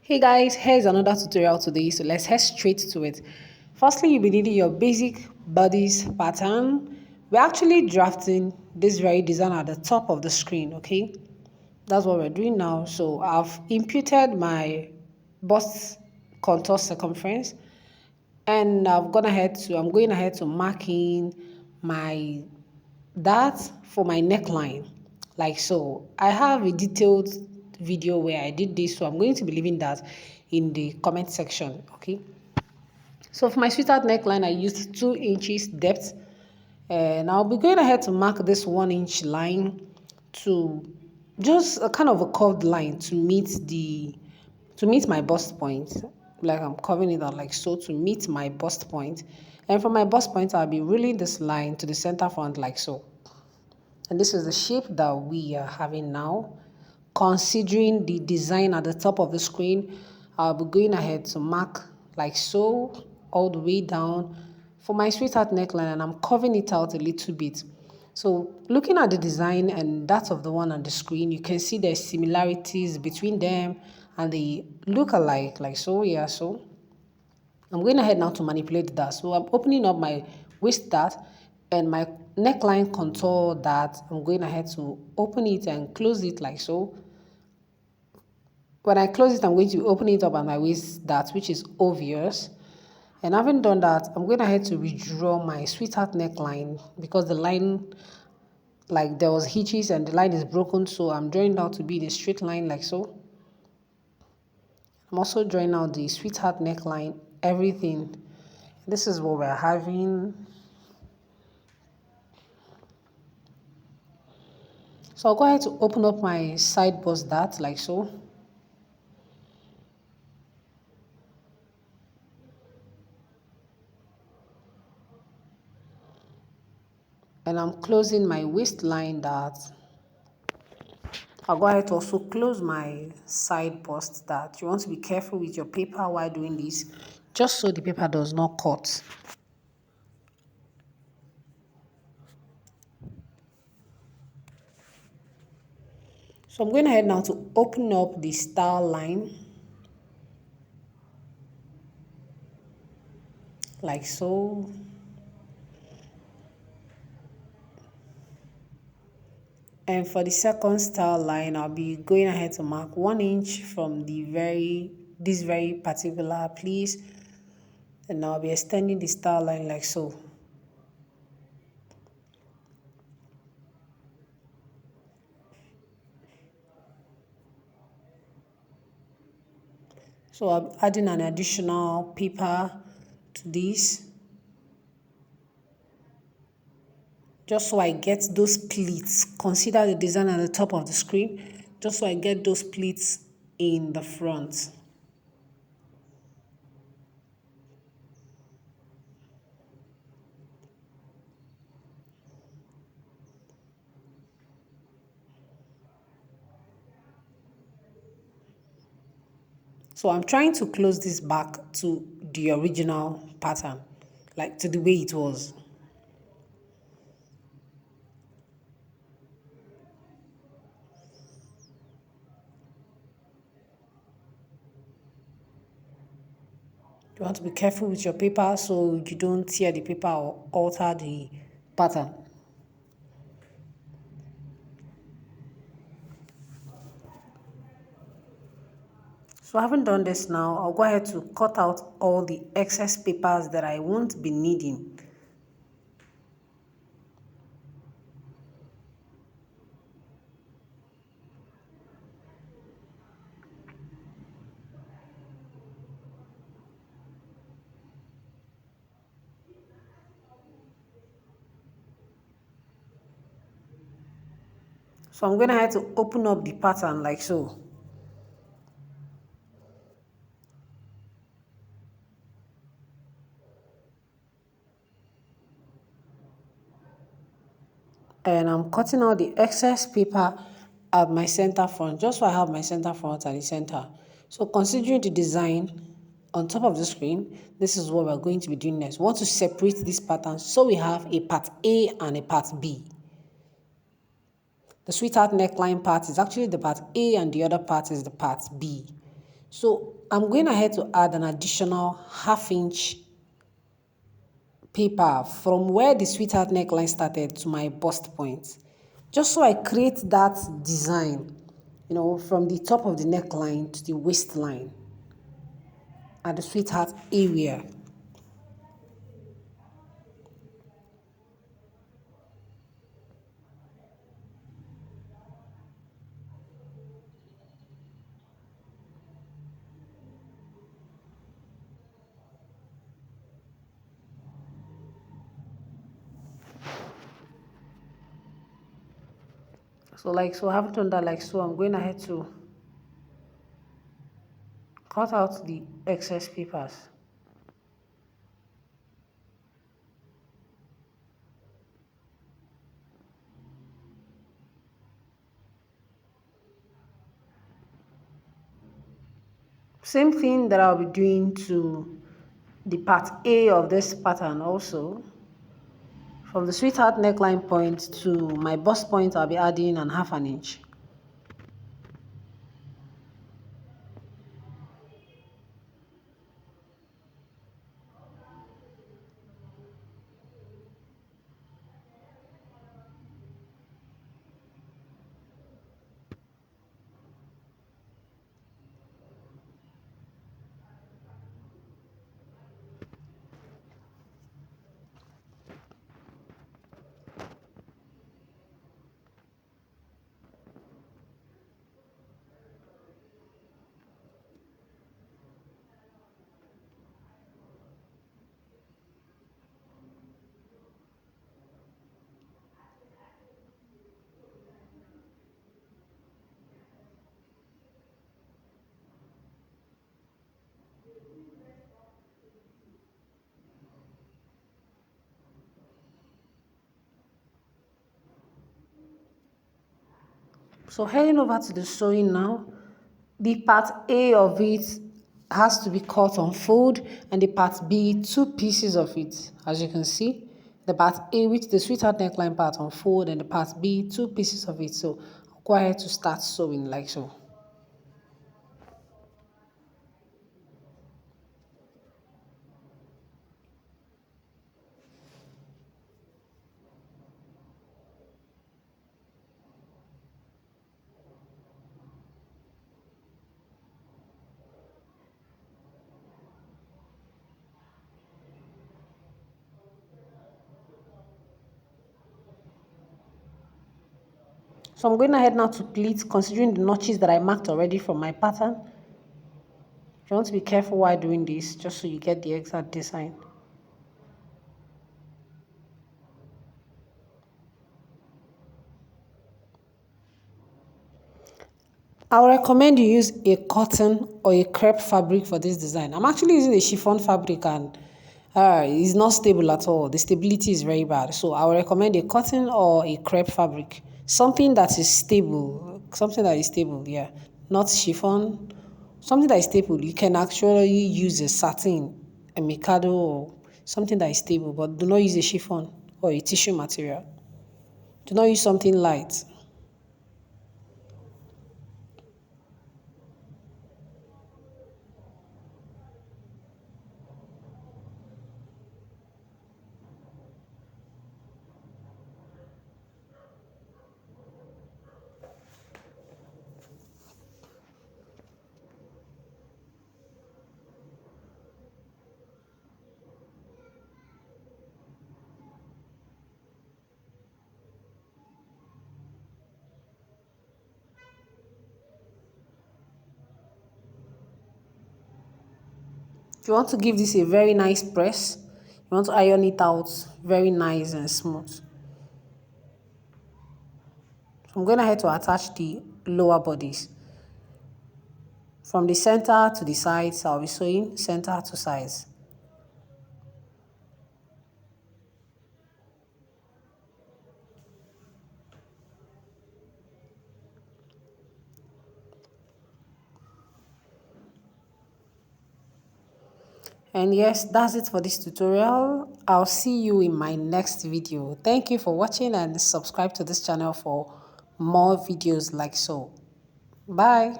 Hey guys, here's another tutorial today, so let's head straight to it. Firstly, you'll be needing your basic bodice pattern. We're actually drafting this very design at the top of the screen, okay? That's what we're doing now. So I've imputed my bust contour circumference and I'm going ahead to mark in my that for my neckline, like so. I have a detailed video where I did this, so I'm going to be leaving that in the comment section, okay? So for my sweetheart neckline, I used 2 inches depth, and I'll be going ahead to mark this 1 inch line to just a kind of a curved line to meet my bust point. Like I'm curving it out like so to meet my bust point. And from my bust point, I'll be rolling this line to the center front like so. And this is the shape that we are having now. Considering the design at the top of the screen, I'll be going ahead to mark like so all the way down for my sweetheart neckline, and I'm curving it out a little bit. So looking at the design and that of the one on the screen, you can see there's similarities between them and they look alike like so. Yeah, so I'm going ahead now to manipulate that. So I'm opening up my waist dart and my neckline contour that I'm going ahead to open it and close it like so. When I close it, I'm going to open it up at my waist dart, which is obvious. And having done that, I'm going ahead to redraw my sweetheart neckline because the line, like there was hitches and the line is broken. So I'm drawing out to be the straight line like so. I'm also drawing out the sweetheart neckline, everything. This is what we're having. So I'll go ahead to open up my side bust dart like so. And I'm closing my waistline dart. I'll go ahead to also close my side bust dart. You want to be careful with your paper while doing this, just so the paper does not cut. So I'm going ahead now to open up the style line like so. And for the second style line, I'll be going ahead to mark 1 inch from this very particular place. And I'll be extending the style line like so. So I'm adding an additional paper to this, just so I get those pleats. Consider the design at the top of the screen, just so I get those pleats in the front. So I'm trying to close this back to the original pattern, like to the way it was. You want to be careful with your paper so you don't tear the paper or alter the pattern. So having done this now, I'll go ahead to cut out all the excess papers that I won't be needing. So I'm going to have to open up the pattern like so. And I'm cutting out the excess paper at my center front, just so I have my center front at the center. So considering the design on top of the screen, this is what we're going to be doing next. We want to separate this pattern so we have a part A and a part B. The sweetheart neckline part is actually the part A and the other part is the part B. So I'm going ahead to add an additional half-inch paper from where the sweetheart neckline started to my bust point. Just so I create that design, from the top of the neckline to the waistline at the sweetheart area. So I haven't done that like so. I'm going ahead to cut out the excess papers. Same thing that I'll be doing to the part A of this pattern also. From the sweetheart neckline point to my bust point, I'll be adding an half an inch. So heading over to the sewing now, the part A of it has to be cut on fold, and the part B, two pieces of it. As you can see, the part A, which the sweetheart neckline part on fold, and the part B, two pieces of it. So I'll go ahead to start sewing like so. So I'm going ahead now to pleat, considering the notches that I marked already from my pattern. You want to be careful while doing this, just so you get the exact design. I would recommend you use a cotton or a crepe fabric for this design. I'm actually using a chiffon fabric, and it's not stable at all. The stability is very bad. So I would recommend a cotton or a crepe fabric. Something that is stable. Something that is stable, yeah. Not chiffon. Something that is stable. You can actually use a satin, a mikado, or something that is stable, but do not use a chiffon or a tissue material. Do not use something light. You want to give this a very nice press. You want to iron it out very nice and smooth. So I'm going ahead to attach the lower bodies. From the center to the sides, I'll be sewing center to sides. And yes, that's it for this tutorial. I'll see you in my next video. Thank you for watching, and subscribe to this channel for more videos like so. Bye.